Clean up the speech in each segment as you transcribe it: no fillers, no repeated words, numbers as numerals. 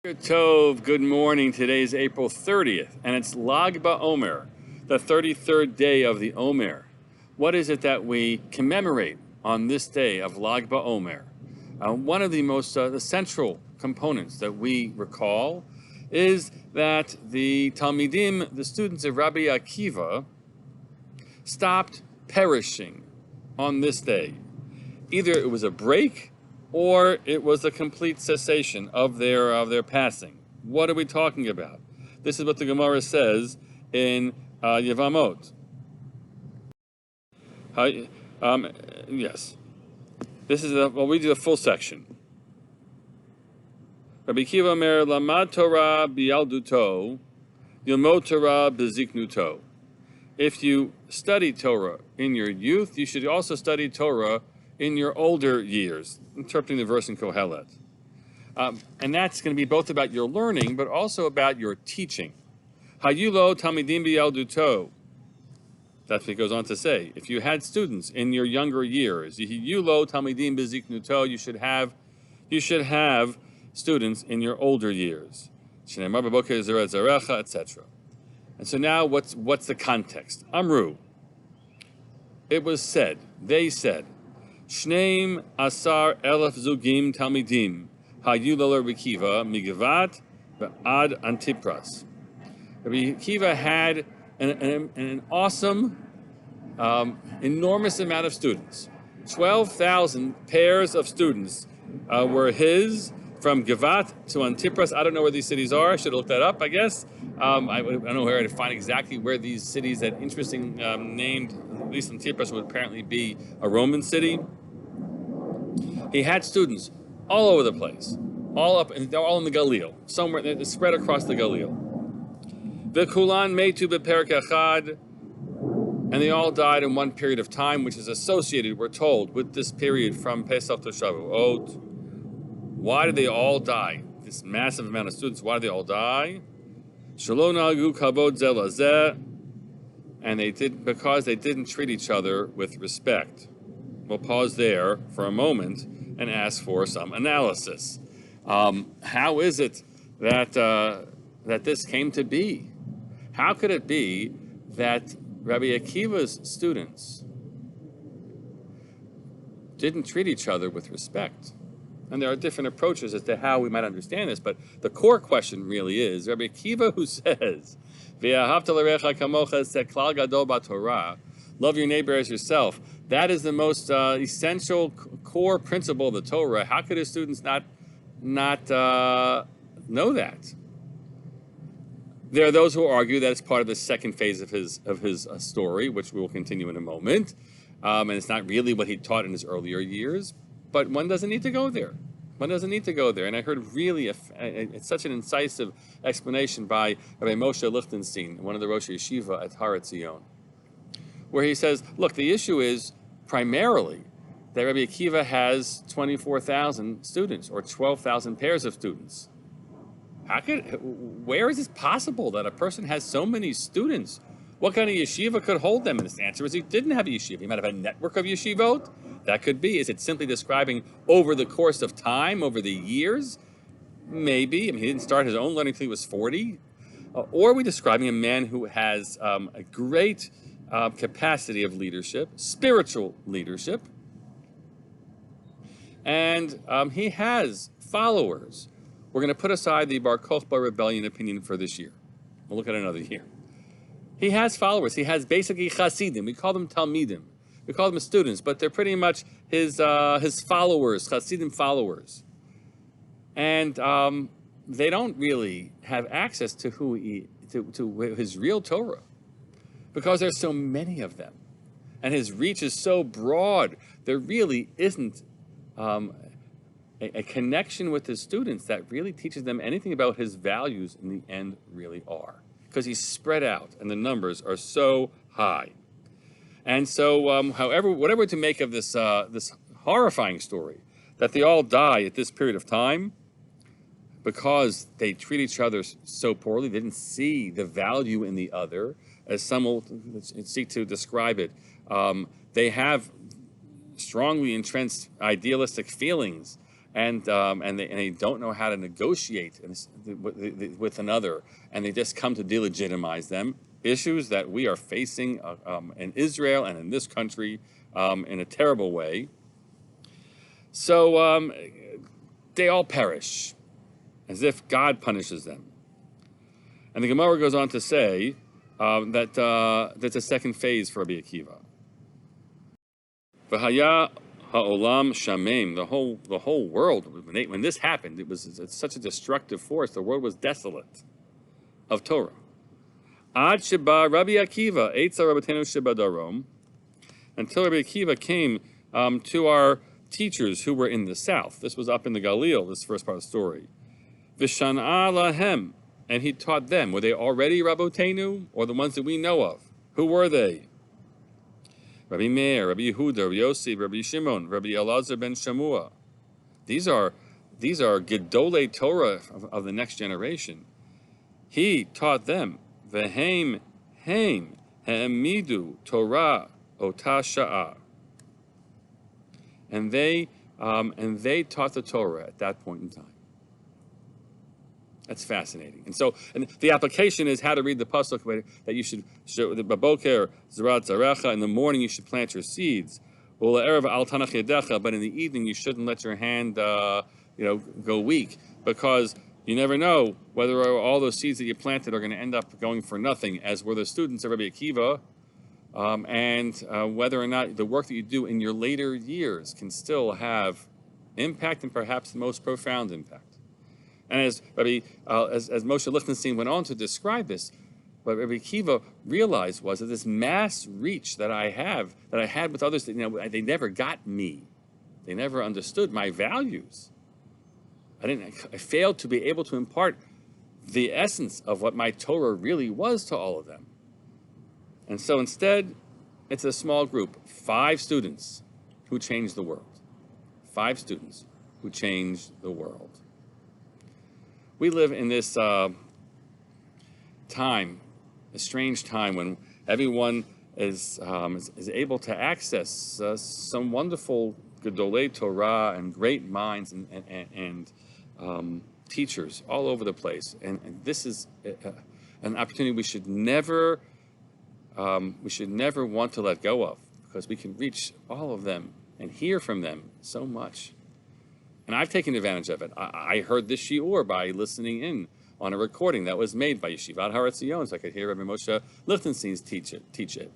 Tov, good morning. Today is April 30th, and it's Lag Baomer, the 33rd day of the Omer. What is it that we commemorate on this day of Lag Baomer? One of the most central components that we recall is that the Talmidim, the students of Rabbi Akiva, stopped perishing on this day. Either it was a break or it was a complete cessation of their passing. What are we talking about? This is what the Gemara says in Yevamot. Yes. This is we do the full section. Rabbi Akiva Omer Lamad Torah b'yalduto, Yilmod Torah b'ziknuto. If you study Torah in your youth, you should also study Torah in your older years, interpreting the verse in Kohelet. And that's going to be both about your learning, but also about your teaching. Hayulo Talmidim b'yalduto. That's what it goes on to say. If you had students in your younger years, Yulo Talmidim b'ziknuto, you should have students in your older years. Etc. And so now what's the context? Amru. It was said, they said, Shneim asar elef zugim talmidim hayu Rabbi Akiva migvat ad Anitpras. Rabbi Akiva had an awesome, enormous amount of students. 12,000 pairs of students were his, from Gvat to Anitpras. I don't know where these cities are. I should have looked that up, I guess. I don't know where to find exactly where these cities, that interesting named, at least Anitpras would apparently be a Roman city. He had students all over the place, all up, and they're all in the Galillee, somewhere they're spread across the Galillee. V'kulan metu beperek echad, and they all died in one period of time, which is associated, we're told, with this period from Pesach to Shavuot. Why did they all die? This massive amount of students, why did they all die? Shelo nagu kavod zeh lazeh, and because they didn't treat each other with respect. We'll pause there for a moment and ask for some analysis. How is it that this came to be? How could it be that Rabbi Akiva's students didn't treat each other with respect? And there are different approaches as to how we might understand this, but the core question really is, Rabbi Akiva, who says, V'ahavta l'recha kamocha seklal gadol b'Torah, love your neighbor as yourself. That is the most essential core principle of the Torah. How could his students not know that? There are those who argue that it's part of the second phase of his story, which we will continue in a moment, and it's not really what he taught in his earlier years. But one doesn't need to go there. One doesn't need to go there. And I heard really it's such an incisive explanation by Rabbi Moshe Lichtenstein, one of the Rosh Yeshiva at Har Etzion, where he says, look, the issue is primarily that Rabbi Akiva has 24,000 students or 12,000 pairs of students. Where is it possible that a person has so many students? What kind of yeshiva could hold them? And the answer is he didn't have a yeshiva. He might have a network of yeshivot. That could be. Is it simply describing over the course of time, over the years? Maybe. I mean, he didn't start his own learning until he was 40. Or are we describing a man who has a great capacity of leadership, spiritual leadership, and he has followers? We're going to put aside the Bar Kokhba rebellion opinion for this year. We'll look at another year. He has followers. He has basically Hasidim. We call them Talmidim. We call them students, but they're pretty much his followers, Hasidim followers. And they don't really have access to to his real Torah, because there's so many of them. And his reach is so broad, there really isn't a connection with his students that really teaches them anything about his values in the end really are. Because he's spread out and the numbers are so high. And so, whatever to make of this horrifying story, that they all die at this period of time because they treat each other so poorly, they didn't see the value in the other, as some will seek to describe it. They have strongly entrenched idealistic feelings and they don't know how to negotiate with another, and they just come to delegitimize them. Issues that we are facing in Israel and in this country in a terrible way. So they all perish, as if God punishes them. And the Gemara goes on to say that that's a second phase for Rabbi Akiva. V'haya ha'olam shamem, the whole world, when this happened, it's such a destructive force. The world was desolate of Torah. Ad sheba Rabbi Akiva, Eitza Rabbeinu sheba darom, until Rabbi Akiva came to our teachers who were in the south. This was up in the Galillee, this first part of the story. V'shan'a lahem, and he taught them. Were they already Rabboteinu, or the ones that we know of? Who were they? Rabbi Meir, Rabbi Yehuda, Rabbi Yossi, Rabbi Shimon, Rabbi Elazar ben Shamua. These are Gedolei Torah of the next generation. He taught them. V'heim ha'emidu Torah ota sha'ah. And they taught the Torah at that point in time. That's fascinating. And the application is how to read the pasuk that you should the baboker zarat zarecha. In the morning you should plant your seeds. But in the evening you shouldn't let your hand go weak, because you never know whether all those seeds that you planted are going to end up going for nothing, as were the students of Rabbi Akiva, and whether or not the work that you do in your later years can still have impact, and perhaps the most profound impact. And as Moshe Lichtenstein went on to describe this, what Rabbi Akiva realized was that this mass reach that I had with others, that they never got me, they never understood my values. I failed to be able to impart the essence of what my Torah really was to all of them. And so instead, it's a small group, 5 students who changed the world. 5 students who changed the world. We live in this time, a strange time, when everyone is able to access some wonderful Gedolei Torah and great minds and teachers all over the place. And this is an opportunity we should never want to let go of, because we can reach all of them and hear from them so much. And I've taken advantage of it. I heard this shiur by listening in on a recording that was made by Yeshivat Har Etzion, so I could hear Rabbi Moshe Lichtenstein teach it.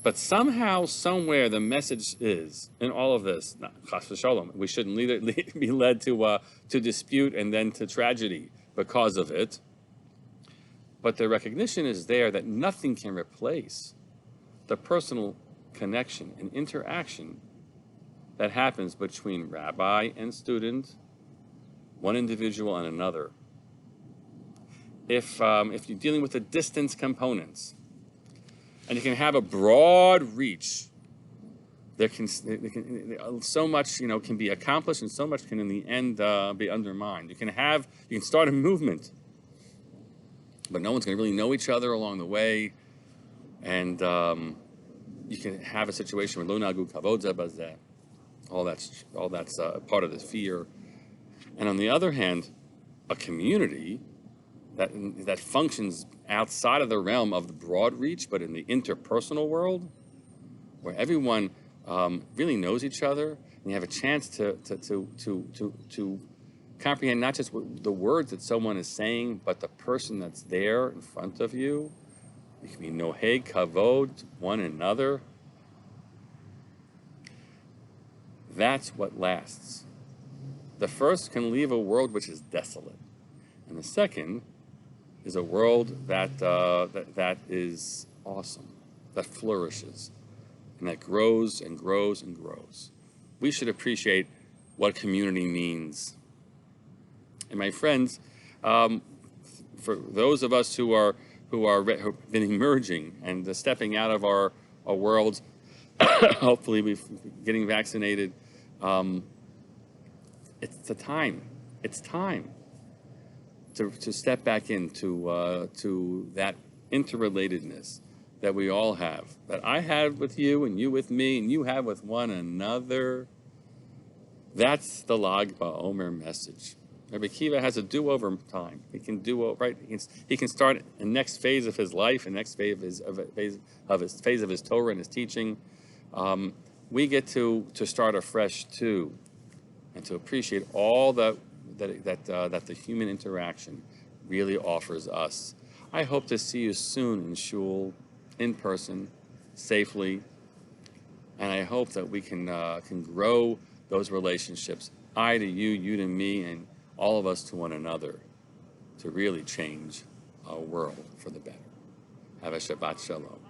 But somehow, somewhere, the message is, in all of this, chas v'shalom, we shouldn't be led to dispute and then to tragedy because of it. But the recognition is there that nothing can replace the personal connection and interaction that happens between rabbi and student, one individual and another. If you're dealing with the distance components, and you can have a broad reach, so much can be accomplished, and so much can in the end be undermined. You can start a movement, but no one's going to really know each other along the way, and you can have a situation where lo nagu kavod zeh bazeh. All that's part of the fear. And on the other hand, a community that functions outside of the realm of the broad reach, but in the interpersonal world, where everyone really knows each other, and you have a chance to comprehend not just the words that someone is saying, but the person that's there in front of you. You can be noheg kavod one another. That's what lasts. The first can leave a world which is desolate, and the second is a world that is awesome, that flourishes, and that grows and grows and grows. We should appreciate what community means. And my friends, for those of us who've been emerging and stepping out of our worlds, hopefully we're getting vaccinated. It's time to step back into to that interrelatedness that we all have, that I have with you and you with me and you have with one another. That's the Lag Baomer message. Rabbi Akiva has a do-over time. He can do right. He can start the next phase of his life, and next phase of his Torah and his teaching. We get to start afresh too, and to appreciate all that the human interaction really offers us. I hope to see you soon in shul, in person, safely, and I hope that we can grow those relationships, I to you, you to me, and all of us to one another, to really change our world for the better. Have a Shabbat Shalom.